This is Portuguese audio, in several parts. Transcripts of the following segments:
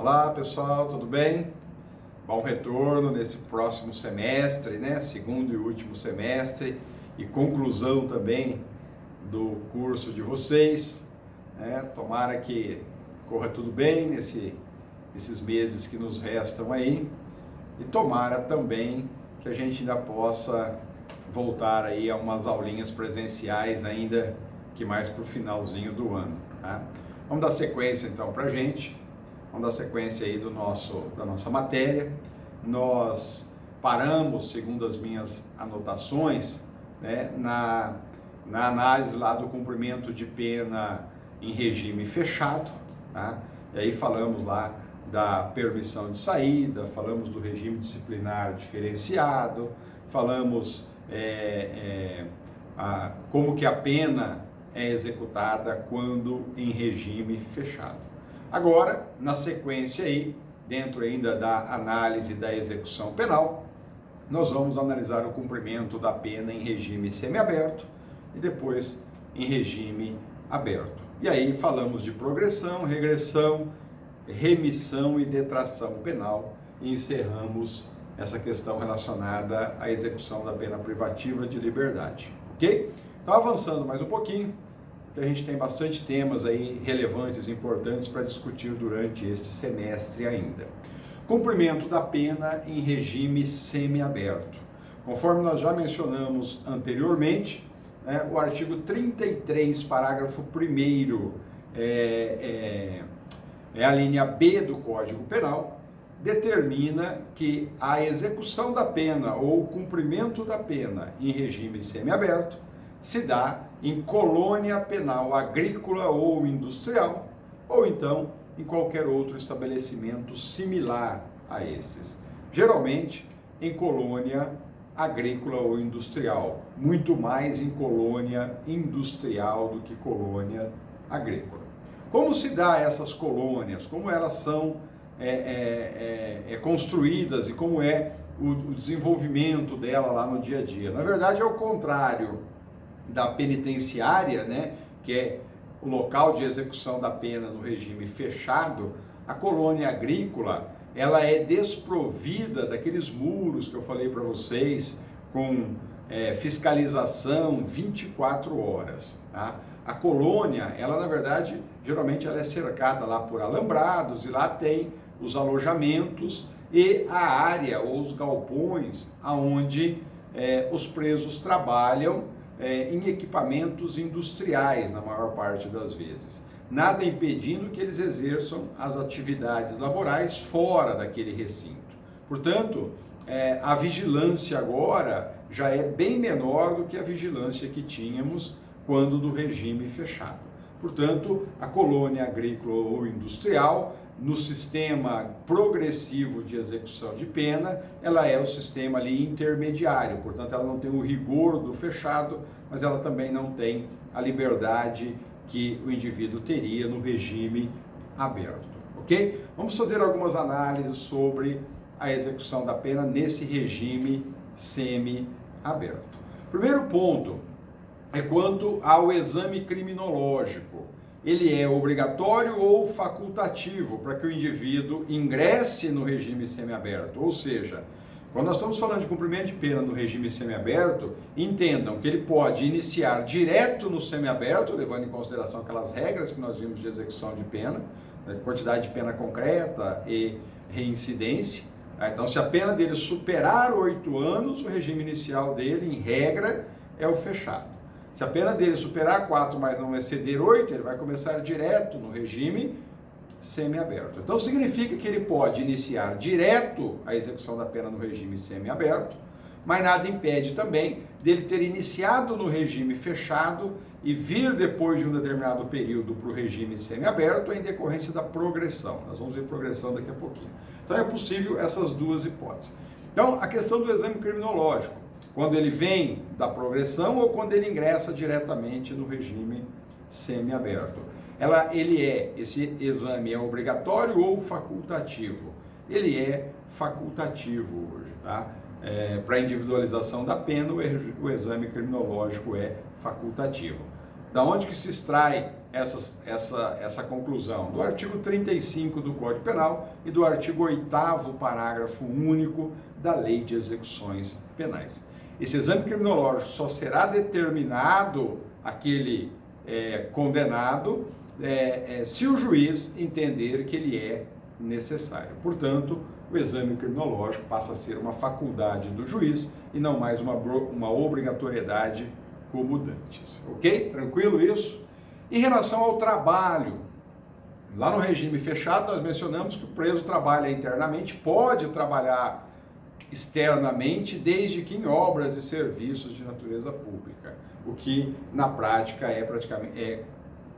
Olá pessoal, tudo bem? Bom retorno nesse próximo semestre, né? Segundo e último semestre e conclusão também do curso de vocês, né? Tomara que corra tudo bem nesses meses que nos restam aí e tomara também que a gente ainda possa voltar aí a umas aulinhas presenciais ainda que mais para o finalzinho do ano, tá? Vamos dar sequência então para a gente. Vamos dar sequência aí da nossa matéria. Nós paramos, segundo as minhas anotações, né, na análise lá do cumprimento de pena em regime fechado, tá? E aí falamos lá da permissão de saída, falamos do regime disciplinar diferenciado, falamos como que a pena é executada quando em regime fechado. Agora, na sequência aí, dentro ainda da análise da execução penal, nós vamos analisar o cumprimento da pena em regime semiaberto e depois em regime aberto. E aí falamos de progressão, regressão, remissão e detração penal e encerramos essa questão relacionada à execução da pena privativa de liberdade, ok? Então, avançando mais um pouquinho, que a gente tem bastante temas aí relevantes e importantes para discutir durante este semestre ainda. Cumprimento da pena em regime semiaberto. Conforme nós já mencionamos anteriormente, né, o artigo 33, parágrafo 1º, é a linha B do Código Penal, determina que a execução da pena ou o cumprimento da pena em regime semiaberto se dá em colônia penal agrícola ou industrial, ou então em qualquer outro estabelecimento similar a esses. Geralmente em colônia agrícola ou industrial, muito mais em colônia industrial do que colônia agrícola. Como se dá essas colônias? Como elas são construídas e como é o desenvolvimento dela lá no dia a dia? Na verdade é o contrário da penitenciária, né, que é o local de execução da pena no regime fechado. A colônia agrícola, ela é desprovida daqueles muros que eu falei para vocês, com fiscalização 24 horas. Tá? A colônia, ela na verdade, geralmente ela é cercada lá por alambrados e lá tem os alojamentos e a área ou os galpões aonde os presos trabalham em equipamentos industriais, na maior parte das vezes. Nada impedindo que eles exerçam as atividades laborais fora daquele recinto. Portanto, a vigilância agora já é bem menor do que a vigilância que tínhamos quando do regime fechado. Portanto, a colônia agrícola ou industrial, no sistema progressivo de execução de pena, ela é o sistema ali intermediário, portanto ela não tem o rigor do fechado, mas ela também não tem a liberdade que o indivíduo teria no regime aberto, ok? Vamos fazer algumas análises sobre a execução da pena nesse regime semi-aberto. Primeiro ponto é quanto ao exame criminológico. Ele é obrigatório ou facultativo para que o indivíduo ingresse no regime semiaberto, ou seja, quando nós estamos falando de cumprimento de pena no regime semiaberto, entendam que ele pode iniciar direto no semiaberto, levando em consideração aquelas regras que nós vimos de execução de pena, quantidade de pena concreta e reincidência. Então, se a pena dele superar 8 anos, o regime inicial dele, em regra, é o fechado. Se a pena dele superar 4, mas não exceder 8, ele vai começar direto no regime semiaberto. Então significa que ele pode iniciar direto a execução da pena no regime semiaberto, mas nada impede também dele ter iniciado no regime fechado e vir depois de um determinado período para o regime semiaberto em decorrência da progressão. Nós vamos ver progressão daqui a pouquinho. Então é possível essas duas hipóteses. Então a questão do exame criminológico, quando ele vem da progressão ou quando ele ingressa diretamente no regime semiaberto. Esse exame é obrigatório ou facultativo? Ele é facultativo hoje, tá? Para individualização da pena, o exame criminológico é facultativo. Da onde que se extrai essa conclusão? Do artigo 35 do Código Penal e do artigo 8º, parágrafo único da Lei de Execuções Penais. Esse exame criminológico só será determinado aquele condenado se o juiz entender que ele é necessário. Portanto, o exame criminológico passa a ser uma faculdade do juiz e não mais uma obrigatoriedade como dantes. Ok? Tranquilo isso? Em relação ao trabalho, lá no regime fechado nós mencionamos que o preso trabalha internamente, pode trabalhar externamente, desde que em obras e serviços de natureza pública, o que na prática é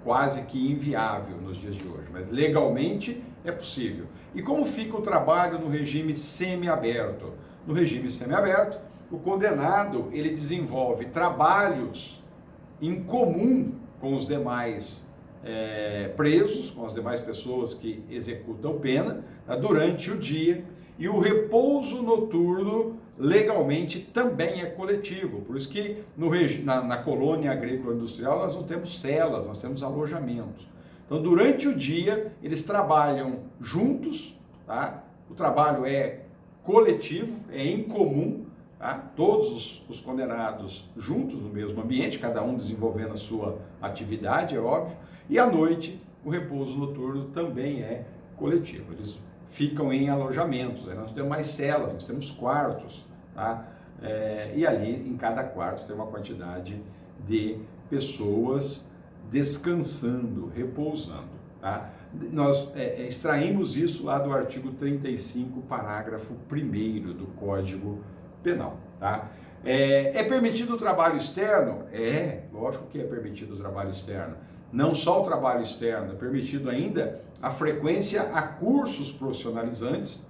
quase que inviável nos dias de hoje, mas legalmente é possível. E como fica o trabalho no regime semiaberto? No regime semiaberto, o condenado ele desenvolve trabalhos em comum com os demais presos, com as demais pessoas que executam pena, durante o dia, e o repouso noturno legalmente também é coletivo. Por isso que na colônia agrícola industrial nós não temos celas, nós temos alojamentos. Então, durante o dia, eles trabalham juntos, tá? O trabalho é coletivo, é em comum, tá? Todos os condenados juntos no mesmo ambiente, cada um desenvolvendo a sua atividade, é óbvio, e à noite o repouso noturno também é coletivo. Eles ficam em alojamentos, nós temos mais celas, nós temos quartos, tá? E ali em cada quarto tem uma quantidade de pessoas descansando, repousando, tá? Nós extraímos isso lá do artigo 35, parágrafo 1º do Código Penal, tá? É permitido o trabalho externo? Lógico que é permitido o trabalho externo. Não só o trabalho externo, é permitido ainda a frequência a cursos profissionalizantes,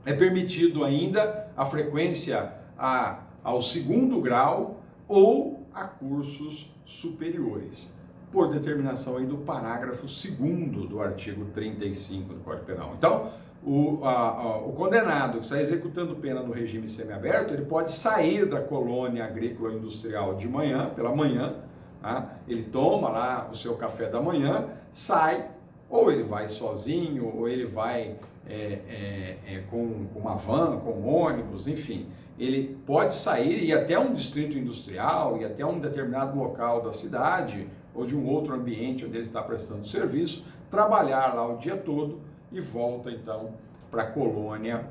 é permitido ainda a frequência ao 2º grau ou a cursos superiores, por determinação aí do parágrafo 2º do artigo 35 do Código Penal. Então, o condenado que está executando pena no regime semiaberto, ele pode sair da colônia agrícola industrial de manhã, pela manhã, tá? Ele toma lá o seu café da manhã, sai, ou ele vai sozinho, ou ele vai com uma van, com um ônibus, enfim. Ele pode sair e ir até um distrito industrial, e até um determinado local da cidade, ou de um outro ambiente onde ele está prestando serviço, trabalhar lá o dia todo e volta então para a colônia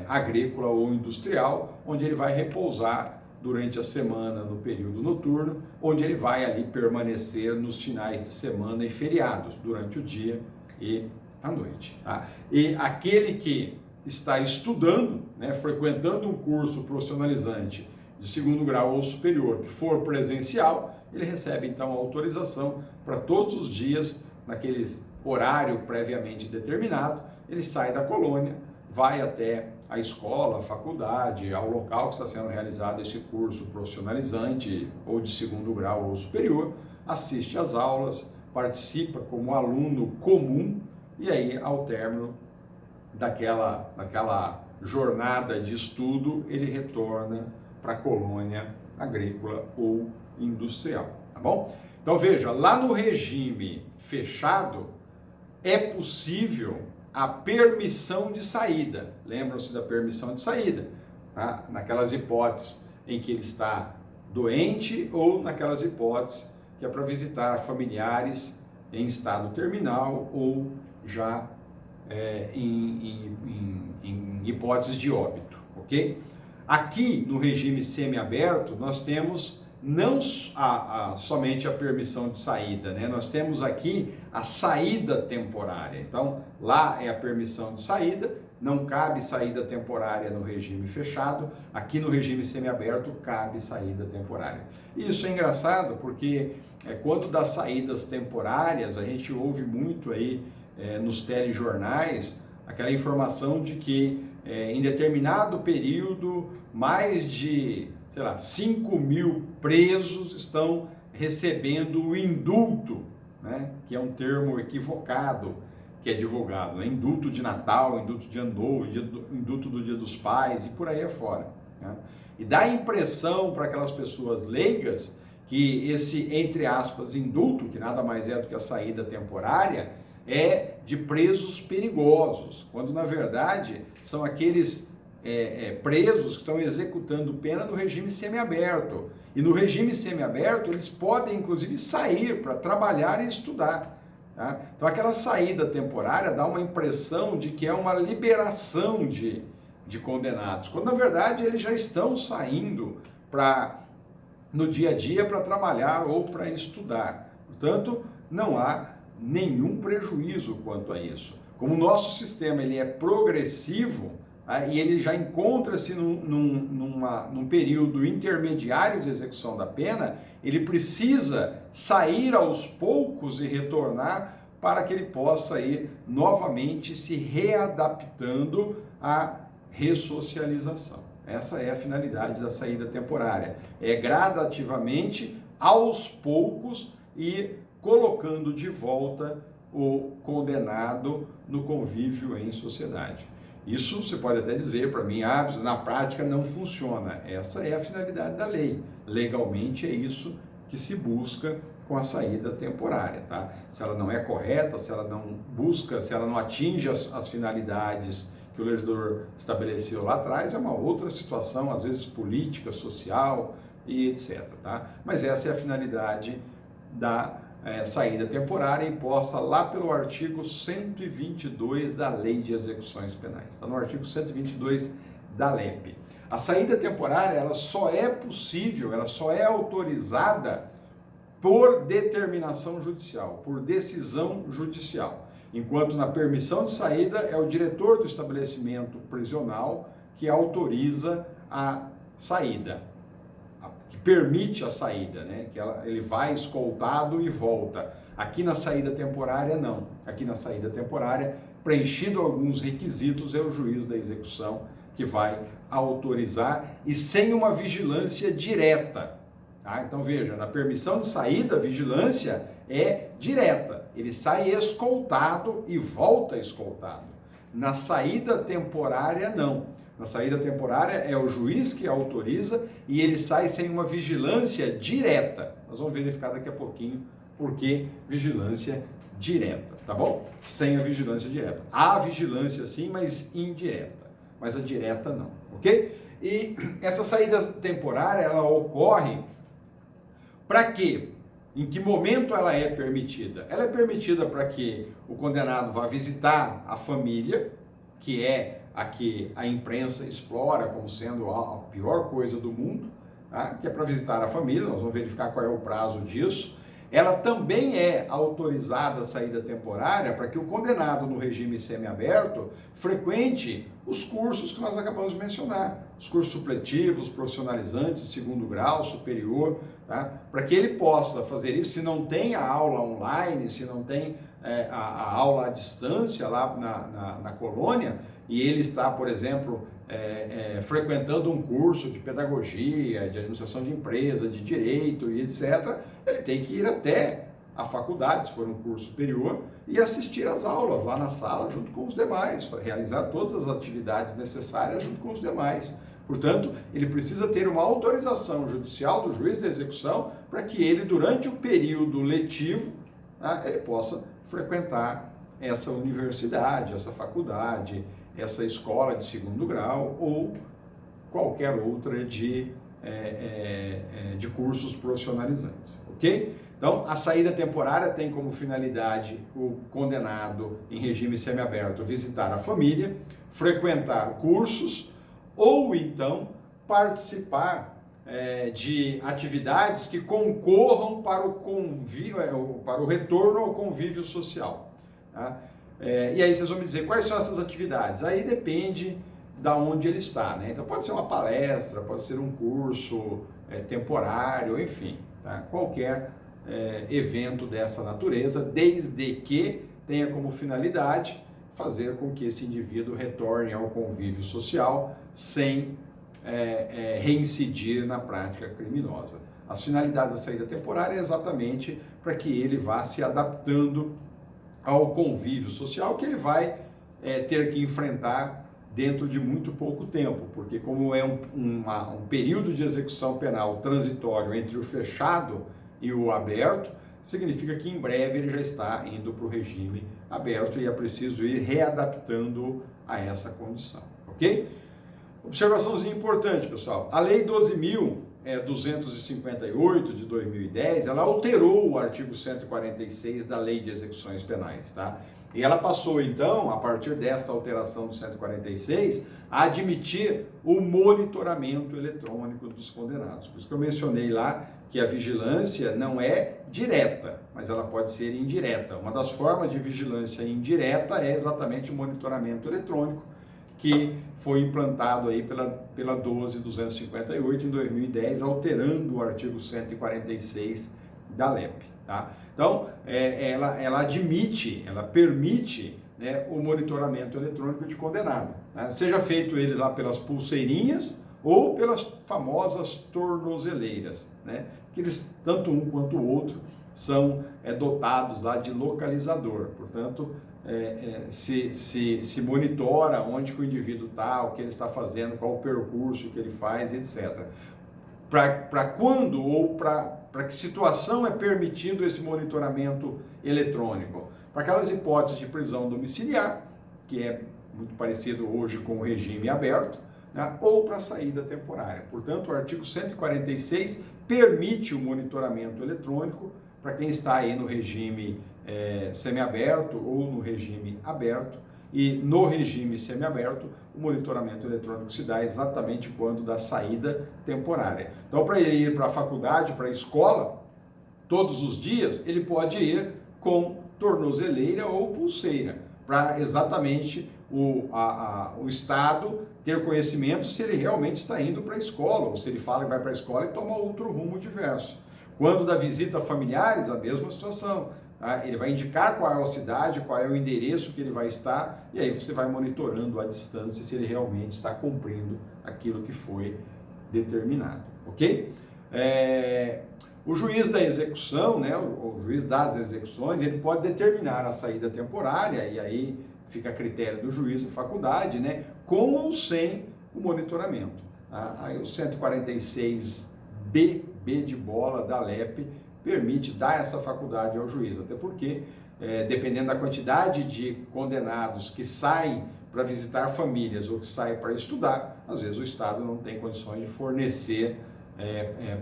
agrícola ou industrial, onde ele vai repousar durante a semana no período noturno, onde ele vai ali permanecer nos finais de semana e feriados, durante o dia e a noite. Tá? E aquele que está estudando, frequentando um curso profissionalizante de 2º grau ou superior, que for presencial, ele recebe então a autorização para todos os dias, naquele horário previamente determinado, ele sai da colônia, vai até a escola, a faculdade, ao local que está sendo realizado esse curso profissionalizante ou de 2º grau ou superior, assiste às aulas, participa como aluno comum e aí, ao término daquela jornada de estudo, ele retorna para a colônia agrícola ou industrial, tá bom? Então veja, lá no regime fechado é possível a permissão de saída. Lembram-se da permissão de saída, tá? Naquelas hipóteses em que ele está doente ou naquelas hipóteses que é para visitar familiares em estado terminal ou já em hipóteses de óbito, ok? Aqui no regime semiaberto nós temos não somente a permissão de saída, nós temos aqui a saída temporária. Então, lá é a permissão de saída, não cabe saída temporária no regime fechado, aqui no regime semiaberto cabe saída temporária. E isso é engraçado porque, quanto das saídas temporárias, a gente ouve muito aí nos telejornais aquela informação de que em determinado período mais de 5.000 presos estão recebendo o indulto, que é um termo equivocado que é divulgado, indulto de Natal, indulto de Ano Novo, indulto do Dia dos Pais e por aí afora. E dá a impressão para aquelas pessoas leigas que esse, entre aspas, indulto, que nada mais é do que a saída temporária, é de presos perigosos, quando na verdade são aqueles presos que estão executando pena no regime semiaberto. E no regime semiaberto eles podem inclusive sair para trabalhar e estudar. Tá? Então aquela saída temporária dá uma impressão de que é uma liberação de condenados, quando na verdade eles já estão saindo no dia a dia para trabalhar ou para estudar. Portanto, não há nenhum prejuízo quanto a isso. Como o nosso sistema ele é progressivo, e ele já encontra-se num período intermediário de execução da pena, ele precisa sair aos poucos e retornar para que ele possa ir novamente se readaptando à ressocialização. Essa é a finalidade da saída temporária. É gradativamente, aos poucos, e colocando de volta o condenado no convívio em sociedade. Isso você pode até dizer para mim, na prática não funciona. Essa é a finalidade da lei. Legalmente é isso que se busca com a saída temporária, tá? Se ela não é correta, se ela não busca, se ela não atinge as finalidades que o legislador estabeleceu lá atrás, é uma outra situação, às vezes política, social e etc, tá? Mas essa é a finalidade da saída temporária imposta lá pelo artigo 122 da Lei de Execuções Penais. Está no artigo 122 da LEP. A saída temporária ela só é possível, ela só é autorizada por determinação judicial, por decisão judicial. Enquanto na permissão de saída é o diretor do estabelecimento prisional que autoriza a saída, que permite a saída, né? Que ele vai escoltado e volta. Aqui na saída temporária, não. Aqui na saída temporária, preenchido alguns requisitos, é o juiz da execução que vai autorizar e sem uma vigilância direta. Tá? Então veja, na permissão de saída, a vigilância é direta. Ele sai escoltado e volta escoltado. Na saída temporária, não. Na saída temporária é o juiz que autoriza e ele sai sem uma vigilância direta. Nós vamos verificar daqui a pouquinho por que vigilância direta, tá bom? Sem a vigilância direta. Há vigilância sim, mas indireta. Mas a direta não, ok? E essa saída temporária, ela ocorre para quê? Em que momento ela é permitida? Ela é permitida para que o condenado vá visitar a família, que é a que a imprensa explora como sendo a pior coisa do mundo, tá? Que é para visitar a família, nós vamos verificar qual é o prazo disso. Ela também é autorizada a saída temporária para que o condenado no regime semiaberto frequente os cursos que nós acabamos de mencionar, os cursos supletivos, profissionalizantes, segundo grau, superior, tá? Para que ele possa fazer isso, se não tem a aula online, se não tem a aula à distância lá na colônia, e ele está, por exemplo, frequentando um curso de pedagogia, de administração de empresa, de direito e etc., ele tem que ir até a faculdade, se for um curso superior, e assistir às aulas lá na sala junto com os demais, realizar todas as atividades necessárias junto com os demais. Portanto, ele precisa ter uma autorização judicial do juiz da execução para que ele, durante o período letivo, ele possa frequentar essa universidade, essa faculdade, essa escola de segundo grau ou qualquer outra de cursos profissionalizantes, ok? Então, a saída temporária tem como finalidade o condenado em regime semiaberto visitar a família, frequentar cursos ou então participar de atividades que concorram para o retorno ao convívio social. Tá? E aí vocês vão me dizer quais são essas atividades. Aí depende da onde ele está, né? Então pode ser uma palestra, pode ser um curso temporário, enfim, tá? Qualquer evento dessa natureza, desde que tenha como finalidade fazer com que esse indivíduo retorne ao convívio social sem reincidir na prática criminosa. As finalidades da saída temporária é exatamente para que ele vá se adaptando ao convívio social que ele vai ter que enfrentar dentro de muito pouco tempo, porque como é um período de execução penal transitório entre o fechado e o aberto, significa que em breve ele já está indo para o regime aberto e é preciso ir readaptando a essa condição, ok? Observaçãozinha importante, pessoal. A Lei 12.258 de 2010, ela alterou o artigo 146 da Lei de Execuções Penais, tá? E ela passou, então, a partir desta alteração do 146, a admitir o monitoramento eletrônico dos condenados. Por isso que eu mencionei lá que a vigilância não é direta, mas ela pode ser indireta. Uma das formas de vigilância indireta é exatamente o monitoramento eletrônico, que foi implantado aí pela 12.258 em 2010, alterando o artigo 146 da LEP, tá? Então, ela admite, ela permite, né, o monitoramento eletrônico de condenado, né? Seja feito eles lá pelas pulseirinhas ou pelas famosas tornozeleiras, né? Que eles, tanto um quanto o outro, são dotados lá de localizador, portanto, se monitora onde que o indivíduo está, o que ele está fazendo, qual o percurso que ele faz, etc. Para quando ou para que situação é permitido esse monitoramento eletrônico? Para aquelas hipóteses de prisão domiciliar, que é muito parecido hoje com o regime aberto, né? Ou para saída temporária. Portanto, o artigo 146 permite o monitoramento eletrônico para quem está aí no regime semiaberto ou no regime aberto, e no regime semiaberto o monitoramento eletrônico se dá exatamente quando da saída temporária. Então, para ele ir para a faculdade, para a escola, todos os dias, ele pode ir com tornozeleira ou pulseira, para exatamente o Estado ter conhecimento se ele realmente está indo para a escola, ou se ele fala que vai para a escola e toma outro rumo diverso. Quando da visita a familiares, a mesma situação. Tá? Ele vai indicar qual é a cidade, qual é o endereço que ele vai estar, e aí você vai monitorando à distância se ele realmente está cumprindo aquilo que foi determinado, ok? O juiz da execução, né, o juiz das execuções, ele pode determinar a saída temporária, e aí fica a critério do juiz da faculdade, né, com ou sem o monitoramento. Tá? Aí o 146B, B de bola da LEP, permite dar essa faculdade ao juiz, até porque, dependendo da quantidade de condenados que saem para visitar famílias ou que saem para estudar, às vezes o Estado não tem condições de fornecer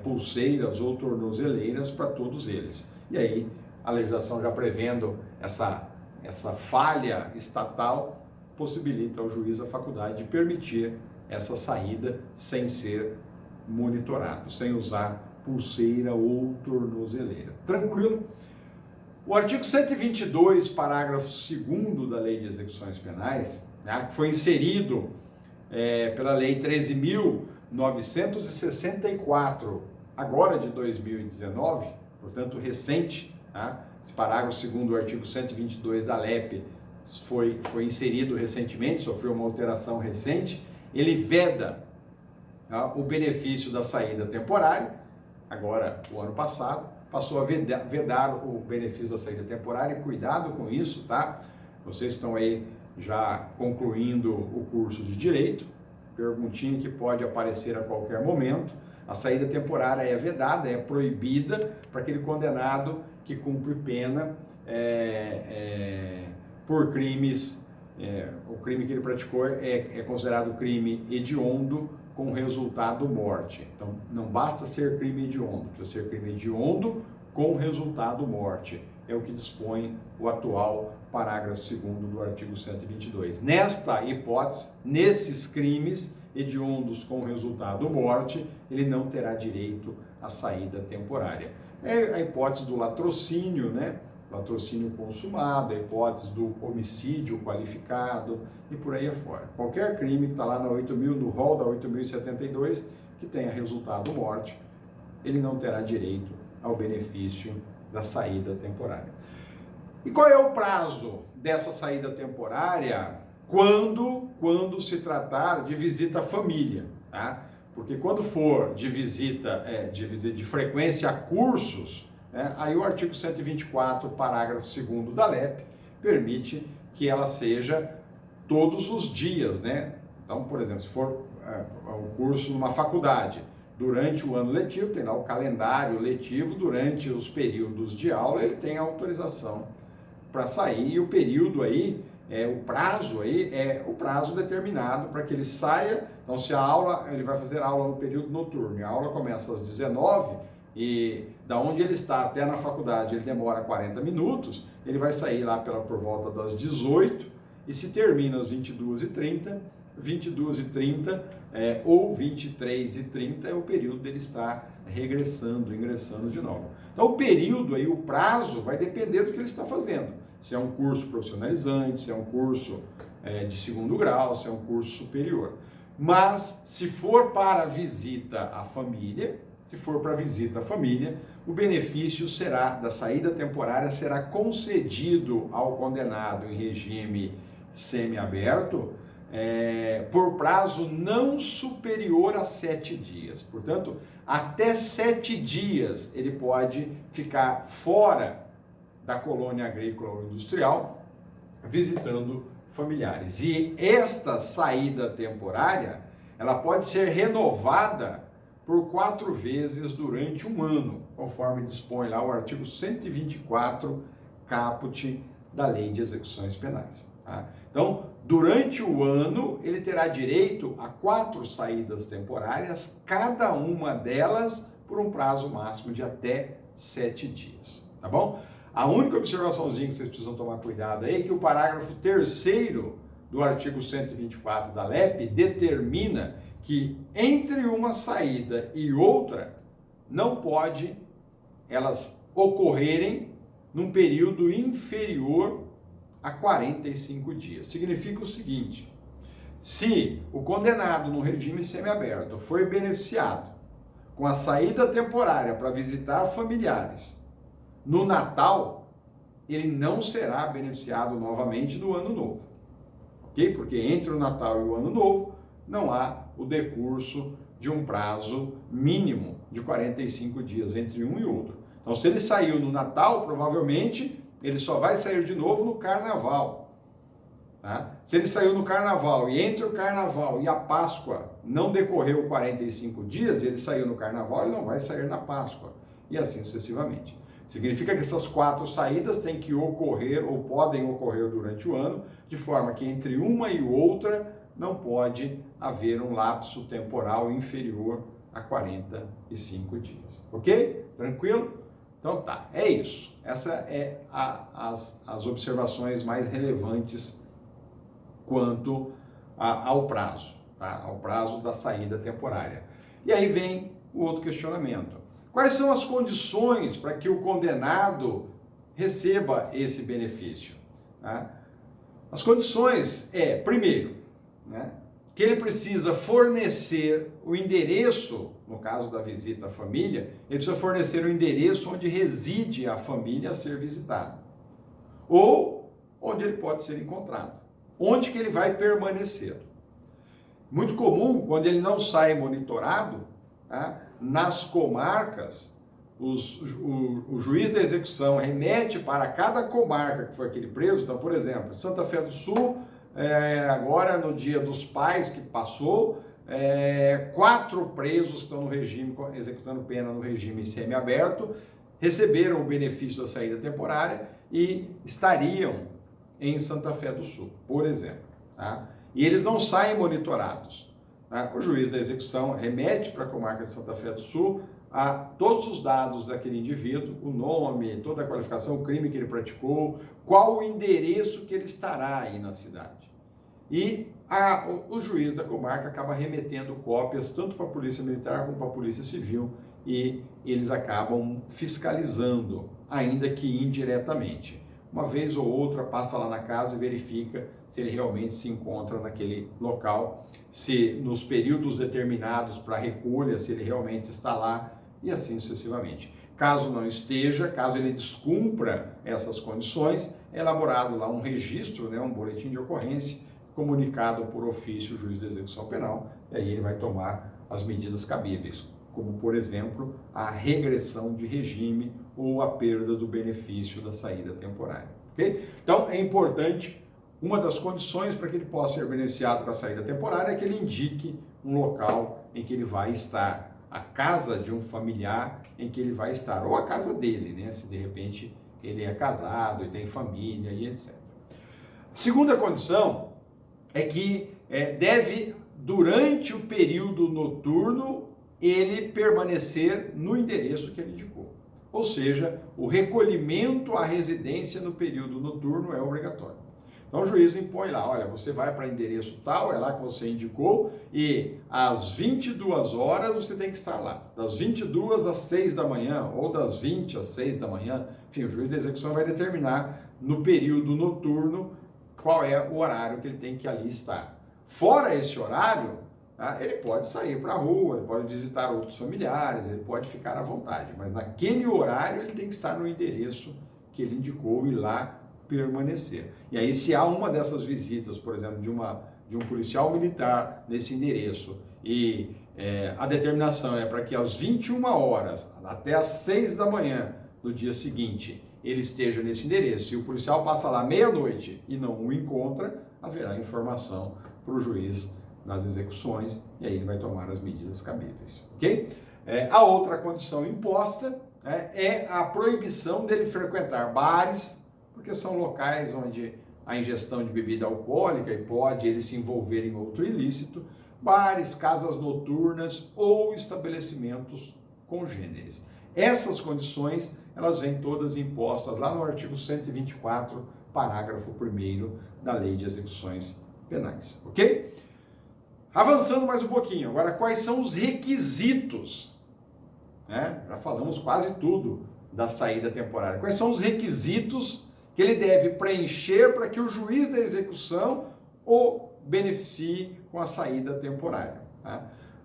pulseiras ou tornozeleiras para todos eles. E aí, a legislação já prevendo essa falha estatal, possibilita ao juiz a faculdade de permitir essa saída sem ser monitorado, sem usar pulseira ou tornozeleira. Tranquilo? O artigo 122, parágrafo 2º da Lei de Execuções Penais, né, que foi inserido pela Lei 13.964, agora de 2019, portanto recente, tá? Esse parágrafo 2º do artigo 122 da LEP foi inserido recentemente, sofreu uma alteração recente. Ele veda, tá, o benefício da saída temporária. Agora, o ano passado, passou a vedar o benefício da saída temporária, e cuidado com isso, tá? Vocês estão aí já concluindo o curso de Direito, perguntinha que pode aparecer a qualquer momento. A saída temporária é vedada, é proibida para aquele condenado que cumpre pena por crimes, o crime que ele praticou é considerado crime hediondo, com resultado morte. Então, não basta ser crime hediondo, precisa ser crime hediondo com resultado morte. É o que dispõe o atual parágrafo 2º do artigo 122. Nesta hipótese, nesses crimes hediondos com resultado morte, ele não terá direito à saída temporária. É a hipótese do latrocínio, né? Latrocínio consumado, a hipótese do homicídio qualificado e por aí afora. Qualquer crime que está lá no rol da 8.072, que tenha resultado morte, ele não terá direito ao benefício da saída temporária. E qual é o prazo dessa saída temporária quando se tratar de visita à família, tá? Porque quando for de visita, de frequência a cursos, né, aí o artigo 124, parágrafo 2º da LEP, permite que ela seja todos os dias, né? Então, por exemplo, se for um curso numa faculdade, durante o ano letivo, tem lá o calendário letivo, durante os períodos de aula, ele tem a autorização para sair, e o período aí, o prazo aí, é o prazo determinado para que ele saia. Então, se a aula, ele vai fazer aula no período noturno, e a aula começa às 19, e da onde ele está até na faculdade ele demora 40 minutos, ele vai sair lá por volta das 18, e se termina às 22h30, 22h30 ou 23h30 é o período dele estar regressando, ingressando de novo. Então o período aí, o prazo, vai depender do que ele está fazendo. Se é um curso profissionalizante, se é um curso de segundo grau, se é um curso superior. Mas se for para visita à família, o benefício da saída temporária será concedido ao condenado em regime semiaberto por prazo não superior a 7 dias. Portanto, até 7 dias ele pode ficar fora da colônia agrícola ou industrial visitando familiares. E esta saída temporária, ela pode ser renovada por 4 vezes durante um ano, conforme dispõe lá o artigo 124, caput da Lei de Execuções Penais. Tá? Então, durante o ano, ele terá direito a 4 saídas temporárias, cada uma delas por um prazo máximo de até 7 dias. Tá bom? A única observaçãozinha que vocês precisam tomar cuidado aí é que o parágrafo 3º do artigo 124 da LEP determina que entre uma saída e outra não pode elas ocorrerem num período inferior a 45 dias. Significa o seguinte: se o condenado no regime semiaberto foi beneficiado com a saída temporária para visitar familiares no Natal, ele não será beneficiado novamente no Ano Novo, ok? Porque entre o Natal e o Ano Novo não há o decurso de um prazo mínimo de 45 dias entre um e outro. Então, se ele saiu no Natal, provavelmente ele só vai sair de novo no Carnaval. Tá? Se ele saiu no Carnaval e entre o Carnaval e a Páscoa não decorreu 45 dias, ele saiu no Carnaval, ele não vai sair na Páscoa. E assim sucessivamente. Significa que essas 4 saídas têm que ocorrer ou podem ocorrer durante o ano, de forma que entre uma e outra não pode haver um lapso temporal inferior a 45 dias. Ok? Tranquilo? Então tá, é isso. Essa é as observações mais relevantes quanto ao prazo, tá? Ao prazo da saída temporária. E aí vem o outro questionamento. Quais são as condições para que o condenado receba esse benefício? Tá? As condições primeiro, né, que ele precisa fornecer o endereço, no caso da visita à família, ele precisa fornecer o endereço onde reside a família a ser visitada, ou onde ele pode ser encontrado, onde que ele vai permanecer. Muito comum, quando ele não sai monitorado, tá, nas comarcas, o juiz da execução remete para cada comarca que foi aquele preso. Então, por exemplo, Santa Fé do Sul, agora no Dia dos Pais que passou, 4 presos estão no regime, executando pena no regime semiaberto, receberam o benefício da saída temporária e estariam em Santa Fé do Sul, por exemplo. Tá? E eles não saem monitorados. Tá? O juiz da execução remete para a comarca de Santa Fé do Sul a todos os dados daquele indivíduo, o nome, toda a qualificação, o crime que ele praticou, qual o endereço que ele estará aí na cidade. E o juiz da comarca acaba remetendo cópias tanto para a Polícia Militar como para a Polícia Civil, e eles acabam fiscalizando, ainda que indiretamente. Uma vez ou outra passa lá na casa e verifica se ele realmente se encontra naquele local, se nos períodos determinados para recolha, se ele realmente está lá, e assim sucessivamente. Caso não esteja, caso ele descumpra essas condições, é elaborado lá um registro, né, um boletim de ocorrência, comunicado por ofício ao juiz da execução penal, e aí ele vai tomar as medidas cabíveis, como, por exemplo, a regressão de regime ou a perda do benefício da saída temporária. Okay? Então, é importante uma das condições para que ele possa ser beneficiado com a saída temporária é que ele indique um local em que ele vai estar, a casa de um familiar em que ele vai estar, ou a casa dele, né? Se de repente ele é casado e tem família e etc. Segunda condição é que deve, durante o período noturno, ele permanecer no endereço que ele indicou. Ou seja, o recolhimento à residência no período noturno é obrigatório. Então o juiz impõe lá, olha, você vai para endereço tal, é lá que você indicou, e às 22 horas você tem que estar lá. Das 22 às 6 da manhã, ou das 20 às 6 da manhã, enfim, o juiz da execução vai determinar no período noturno qual é o horário que ele tem que ali estar. Fora esse horário, ele pode sair para a rua, ele pode visitar outros familiares, ele pode ficar à vontade, mas naquele horário ele tem que estar no endereço que ele indicou e lá permanecer. E aí, se há uma dessas visitas, por exemplo, de um policial militar nesse endereço e a determinação é para que às 21 horas até às 6 da manhã do dia seguinte ele esteja nesse endereço e o policial passa lá meia-noite e não o encontra, haverá informação para o juiz nas execuções e aí ele vai tomar as medidas cabíveis, ok? A outra condição imposta é a proibição dele frequentar bares, porque são locais onde a ingestão de bebida alcoólica e pode ele se envolver em outro ilícito, bares, casas noturnas ou estabelecimentos congêneres. Essas condições, elas vêm todas impostas lá no artigo 124, parágrafo 1º da Lei de Execuções Penais, ok? Avançando mais um pouquinho, agora quais são os requisitos? Já falamos quase tudo da saída temporária. Quais são os requisitos que ele deve preencher para que o juiz da execução o beneficie com a saída temporária?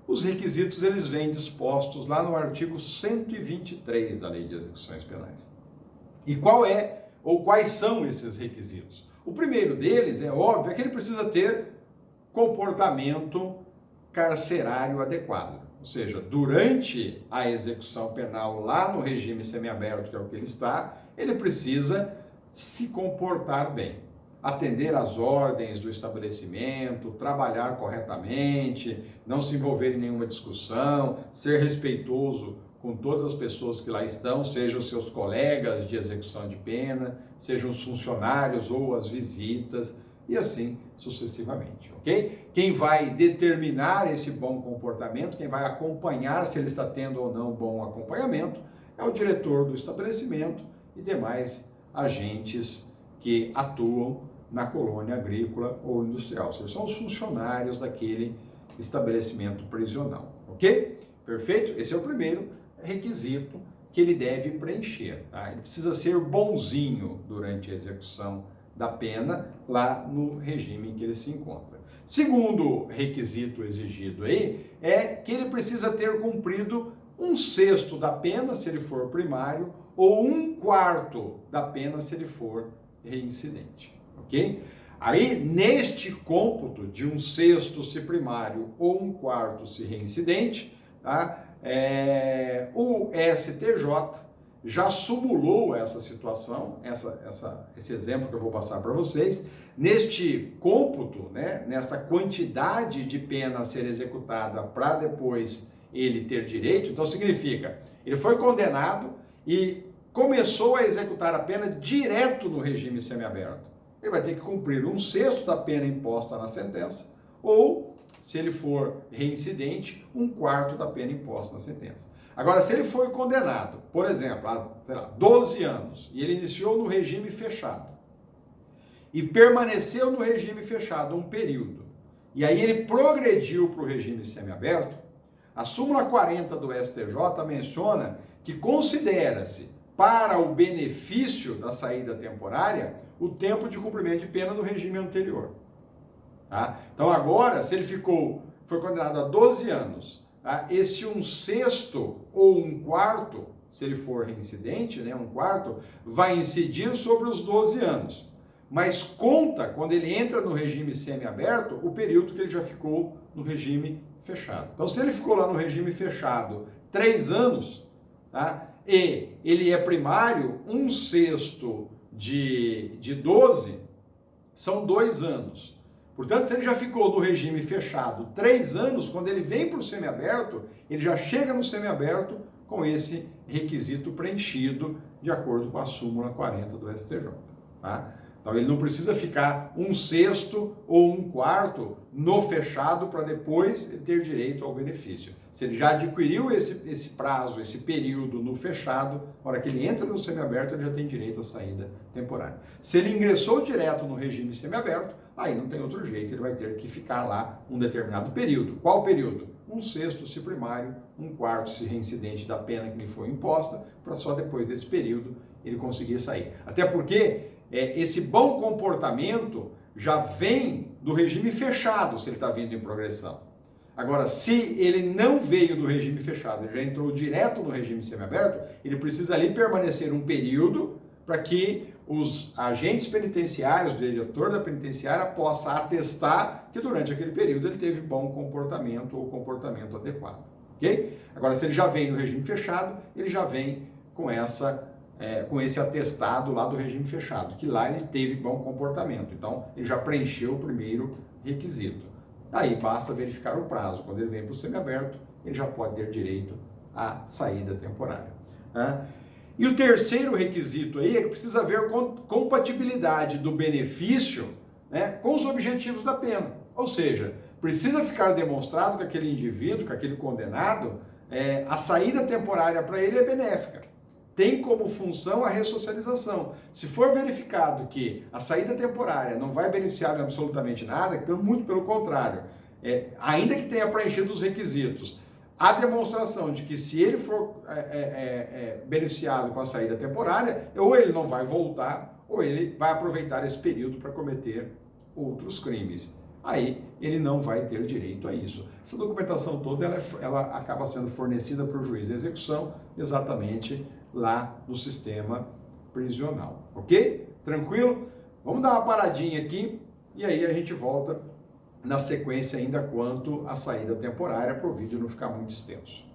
Os requisitos eles vêm dispostos lá no artigo 123 da Lei de Execuções Penais. E quais são esses requisitos? O primeiro deles, é óbvio, é que ele precisa ter comportamento carcerário adequado. Ou seja, durante a execução penal lá no regime semiaberto, que é o que ele está, ele precisa se comportar bem, atender às ordens do estabelecimento, trabalhar corretamente, não se envolver em nenhuma discussão, ser respeitoso com todas as pessoas que lá estão, sejam seus colegas de execução de pena, sejam os funcionários ou as visitas, e assim sucessivamente, ok? Quem vai determinar esse bom comportamento, quem vai acompanhar se ele está tendo ou não bom acompanhamento, é o diretor do estabelecimento e demais agentes que atuam na colônia agrícola ou industrial, ou seja, são os funcionários daquele estabelecimento prisional, ok? Perfeito? Esse é o primeiro requisito que ele deve preencher, tá? Ele precisa ser bonzinho durante a execução da pena lá no regime em que ele se encontra. Segundo requisito exigido aí é que ele precisa ter cumprido 1/6 da pena se ele for primário ou 1/4 da pena se ele for reincidente, ok? Aí, neste cômputo de 1/6 se primário ou 1/4 se reincidente, tá? O STJ já sumulou essa situação, esse exemplo que eu vou passar para vocês, neste cômputo, nesta quantidade de pena a ser executada para depois ele ter direito. Então significa, ele foi condenado e começou a executar a pena direto no regime semiaberto. Ele vai ter que cumprir 1/6 da pena imposta na sentença, ou, se ele for reincidente, 1/4 da pena imposta na sentença. Agora, se ele foi condenado, por exemplo, a 12 anos, e ele iniciou no regime fechado, e permaneceu no regime fechado um período, e aí ele progrediu para o regime semiaberto, a súmula 40 do STJ menciona que considera-se, para o benefício da saída temporária, o tempo de cumprimento de pena no regime anterior. Tá? Então agora, se ele foi condenado a 12 anos, esse 1/6 ou 1/4, se ele for reincidente, 1/4, vai incidir sobre os 12 anos. Mas conta, quando ele entra no regime semiaberto, o período que ele já ficou no regime fechado. Então, se ele ficou lá no regime fechado 3 anos, e ele é primário 1/6 de 12, são 2 anos. Portanto, se ele já ficou no regime fechado 3 anos, quando ele vem para o semiaberto, ele já chega no semiaberto com esse requisito preenchido de acordo com a súmula 40 do STJ. Tá? Então, ele não precisa ficar 1/6 ou 1/4 no fechado para depois ter direito ao benefício. Se ele já adquiriu esse prazo, esse período no fechado, na hora que ele entra no semiaberto, ele já tem direito à saída temporária. Se ele ingressou direto no regime semiaberto, aí não tem outro jeito, ele vai ter que ficar lá um determinado período. Qual período? 1/6 se primário, 1/4 se reincidente da pena que lhe foi imposta, para só depois desse período ele conseguir sair. Até porque esse bom comportamento já vem do regime fechado, se ele está vindo em progressão. Agora, se ele não veio do regime fechado, ele já entrou direto no regime semiaberto, ele precisa ali permanecer um período para que os agentes penitenciários, o diretor da penitenciária, possa atestar que durante aquele período ele teve bom comportamento ou comportamento adequado. Ok? Agora, se ele já vem no regime fechado, ele já vem com esse atestado lá do regime fechado, que lá ele teve bom comportamento. Então, ele já preencheu o primeiro requisito. Aí basta verificar o prazo. Quando ele vem para o semiaberto, ele já pode ter direito à saída temporária. Tá? E o terceiro requisito aí é que precisa haver compatibilidade do benefício, né, com os objetivos da pena. Ou seja, precisa ficar demonstrado que aquele indivíduo, que aquele condenado, a saída temporária para ele é benéfica. Tem como função a ressocialização. Se for verificado que a saída temporária não vai beneficiar absolutamente nada, muito pelo contrário, ainda que tenha preenchido os requisitos, a demonstração de que se ele for beneficiado com a saída temporária, ou ele não vai voltar, ou ele vai aproveitar esse período para cometer outros crimes. Aí ele não vai ter direito a isso. Essa documentação toda ela acaba sendo fornecida para o juiz de execução exatamente lá no sistema prisional. Ok? Tranquilo? Vamos dar uma paradinha aqui e aí a gente volta na sequência ainda quanto à saída temporária para o vídeo não ficar muito extenso.